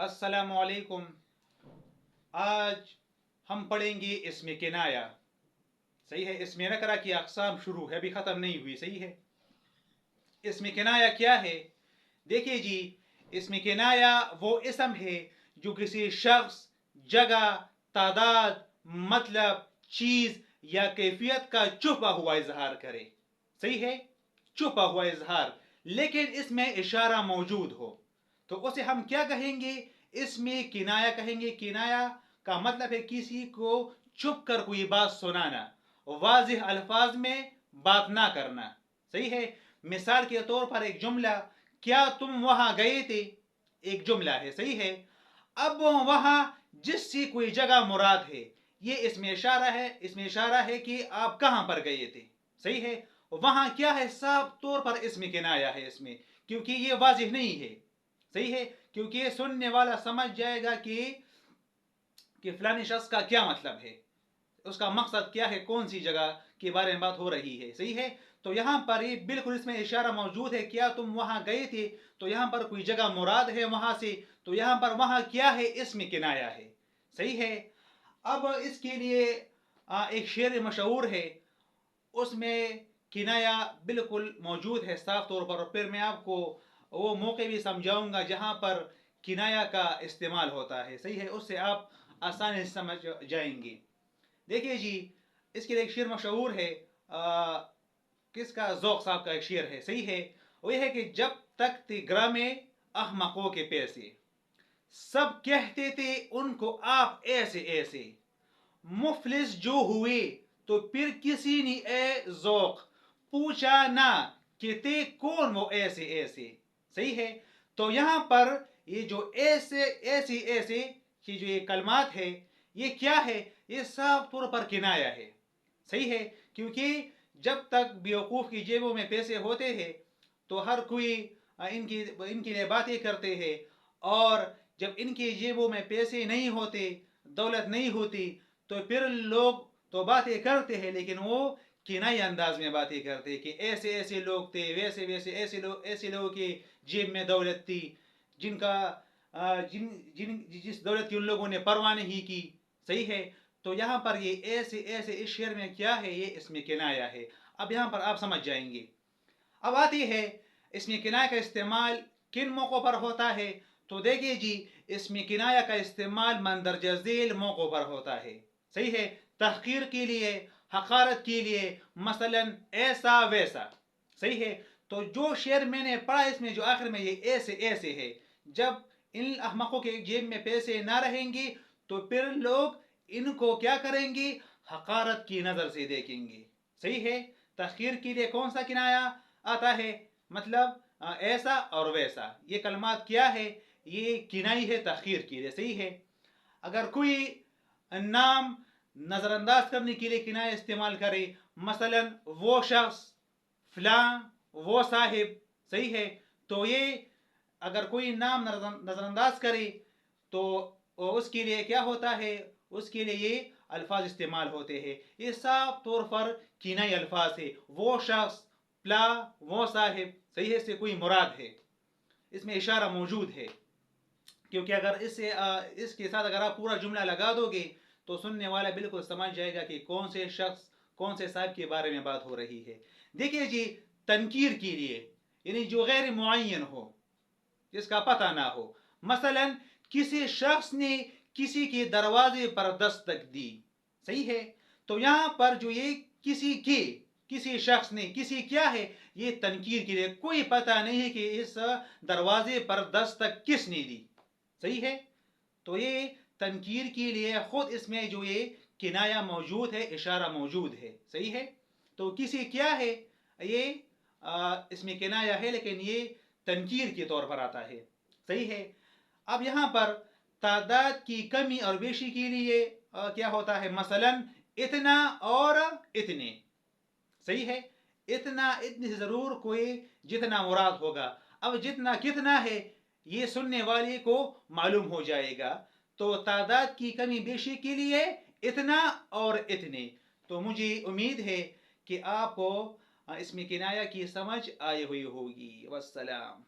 अस्सलामु अलैकुम। आज हम पढ़ेंगे इसमें किनाया। सही है। इसमें नकरा की अक़साम शुरू है, अभी ख़त्म नहीं हुई। सही है। इसमें किनाया क्या है? देखिए जी, इसमें किनाया वो इसम है जो किसी शख्स, जगह, तादाद, मतलब, चीज़ या कैफियत का छुपा हुआ इजहार करे। सही है। छुपा हुआ इजहार, लेकिन इसमें इशारा मौजूद हो तो उसे हम क्या कहेंगे? इसमें किनाया कहेंगे। किनाया का मतलब है किसी को छुप कर कोई बात सुनाना, वाज़िह अल्फाज में बात ना करना। सही है। मिसाल के तौर पर एक जुमला, क्या तुम वहां गए थे, एक जुमला है। सही है। अब वहां जिससे कोई जगह मुराद है, ये इसमें इशारा है। इसमें इशारा है कि आप कहां पर गए थे। सही है। वहां क्या है? साफ तौर पर इसमें किनाया है इसमें, क्योंकि ये वाजिह नहीं है। सही है। क्योंकि सुनने वाला समझ जाएगा कि फलानी शख्स का क्या मतलब है, उसका मकसद क्या है, कौन सी जगह के बारे में बात हो रही है। सही है। तो यहाँ पर ही बिल्कुल इसमें इशारा मौजूद है, क्या तुम वहां गए थे, तो यहाँ पर कोई जगह मुराद है वहां से, तो यहाँ पर वहां क्या है, इसमें किनाया है। सही है। अब इसके लिए एक शेर मशहूर है, उसमें किनाया बिल्कुल मौजूद है साफ तौर पर। और फिर मैं आपको वो मौके भी समझाऊंगा जहां पर किनाया का इस्तेमाल होता है। सही है। उससे आप आसानी से समझ जाएंगे। देखिए जी, इसके लिए एक शेर मशहूर है, किसका? ज़ौक़ साहब का एक शेर है। सही है। वो ये है कि जब तक थे ग्रामे अहमकों के पैसे, सब कहते थे उनको आप ऐसे ऐसे, मुफलिस जो हुए तो फिर किसी ने ए ज़ौक़ पूछा ना कि थे कौन वो ऐसे ऐसे। सही है। तो यहाँ पर ये जो ऐसे ऐसे ऐसे की जो ये कलमात है, ये क्या है? ये साफ तौर पर किनाया है। सही है। क्योंकि जब तक बेवकूफ़ की जेबों में पैसे होते हैं तो हर कोई इनकी लिए बातें करते हैं, और जब इनकी जेबों में पैसे नहीं होते, दौलत नहीं होती, तो फिर लोग तो बातें करते हैं, लेकिन वो किनाई अंदाज में बातें करते हैं कि ऐसे ऐसे लोग थे, वैसे वैसे ऐसे लोगों की जेब में दौलत थी, जिनका जिन जिन जिस दौलत की उन लोगों ने परवाह नहीं की। सही है। तो यहाँ पर ये ऐसे ऐसे इस शेर में क्या है, ये इसमें किनाया है। अब यहाँ पर आप समझ जाएंगे। अब आती है इसमें किनाया का इस्तेमाल किन मौक़ों पर होता है। तो देखिए जी, इसमें किनाया का इस्तेमाल मंदरजा झेल मौक़ों पर होता है। सही है। तहक़ीर के लिए, हक़ारत के लिए, मसलन ऐसा वैसा। सही है। तो जो शेर मैंने पढ़ा, इसमें जो आखिर में ये ऐसे ऐसे है, जब इन अहमकों के जेब में पैसे ना रहेंगे तो फिर लोग इनको क्या करेंगे? हक़ारत की नज़र से देखेंगे। सही है। तहक़ीर के लिए कौन सा किनाया आता है? मतलब ऐसा और वैसा, ये कलमात क्या है? ये किनाई है तहक़ीर के लिए। सही है। अगर कोई नाम नज़रअंदाज करने के लिए किनाया इस्तेमाल करे, मसलन वो शख्स, फलां, वो साहिब। सही है। तो ये अगर कोई नाम नज़रअंदाज करे तो उसके लिए क्या होता है? उसके लिए ये अल्फाज इस्तेमाल होते हैं। ये साफ तौर पर किनाई अल्फाज है। वो शख्स, प्ला, वो साहिब। सही है। इससे कोई मुराद है, इसमें इशारा मौजूद है। क्योंकि अगर इसके साथ अगर आप पूरा जुमला लगा दोगे तो सुनने वाला बिल्कुल समझ जाएगा कि कौन से शख्स, कौन से साहिब के बारे में बात हो रही है। देखिए जी, तनकीर के लिए, यानी जो गैर मुअय्यन हो, जिसका पता ना हो, मसलन किसी शख्स ने किसी के दरवाजे पर दस्तक दी। सही है। तो यहां पर जो ये किसी शख्स ने, किसी क्या है, ये तनकीर के लिए, कोई पता नहीं है कि इस दरवाजे पर दस्तक किसने दी। सही है। तो ये तनकीर के लिए खुद इसमें जो ये किनाया मौजूद है, इशारा मौजूद है। सही है। तो किसी क्या है, ये इसमें किनाया है, लेकिन ये तनकीर के तौर पर आता है। सही है। अब यहाँ पर तादाद की कमी और बेशी के लिए क्या होता है? मसलन इतना और इतने। सही है। इतना, इतने से जरूर कोई जितना मुराद होगा। अब जितना कितना है, ये सुनने वाले को मालूम हो जाएगा। तो तादाद की कमी बेशी के लिए इतना और इतने। तो मुझे उम्मीद है कि आपको इसमें किनाया की समझ आई हुई होगी। वस्सलाम।